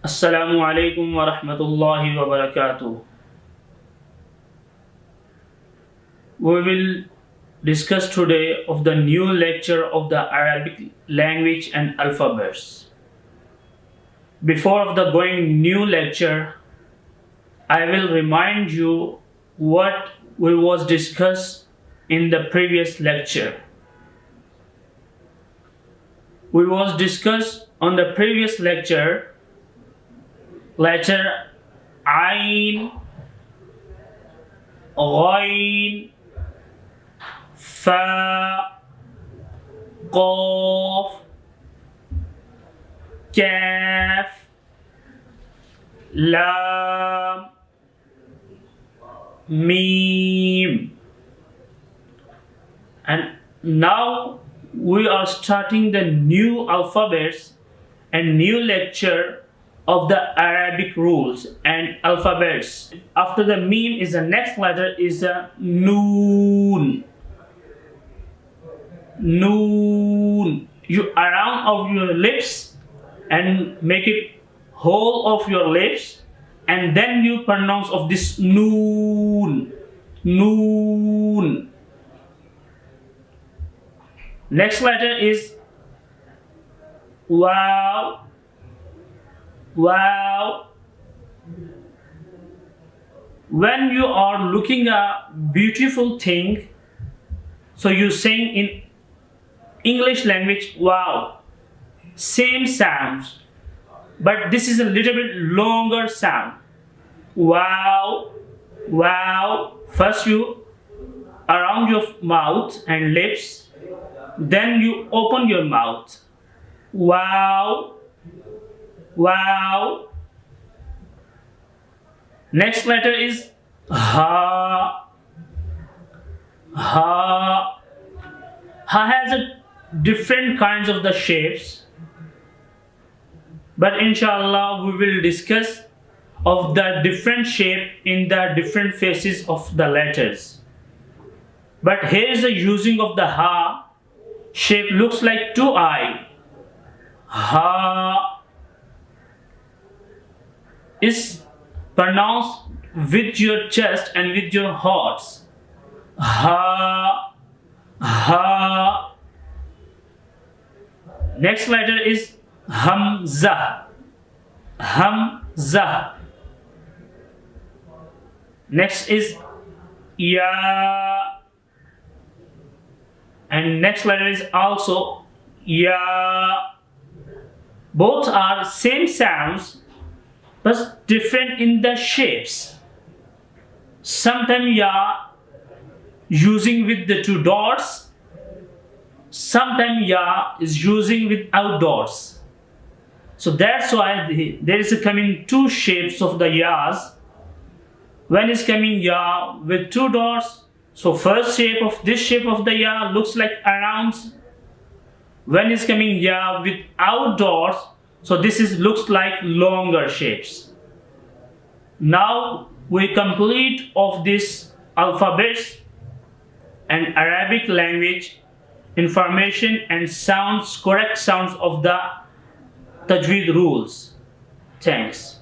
Assalamu alaikum wa rahmatullahi wa barakatuh. We will discuss today of the new lecture of the Arabic language and alphabets. Before of the going new lecture, I will remind you what we was discussed in the previous lecture. We was discussed on the previous lecture letter Ain, Ghain, Fa, Qaf, Kaf, Lam, Mim. And now we are starting the new alphabets and new lecture of the Arabic rules and alphabets. After the meme is the next letter is a noon. Noon. You around of your lips and make it whole of your lips, and then you pronounce of this noon. Noon. Next letter is wow. Wow. When you are looking a beautiful thing, so you sing in English language wow. Same sounds, but this is a little bit longer sound. Wow. Wow. First you around your mouth and lips, then you open your mouth. Wow. Wow. Next letter is ha. Ha. Ha has a different kinds of the shapes, but inshallah we will discuss of the different shape in the different faces of the letters. But here is the using of the ha shape, looks like two eye. Ha is pronounced with your chest and with your hearts. Ha, ha. Next letter is hamza. Hamza. Next is ya. And next letter is also ya. Both are same sounds, but different in the shapes. Sometimes ya using with the two doors, sometimes ya is using with outdoors. So that's why there is a coming two shapes of the yas. When is coming ya with two doors, so first shape of this shape of the ya looks like around. When is coming ya with outdoors, so this is looks like longer shapes. Now we complete of this alphabets and Arabic language information and sounds, correct sounds of the Tajweed rules. Thanks.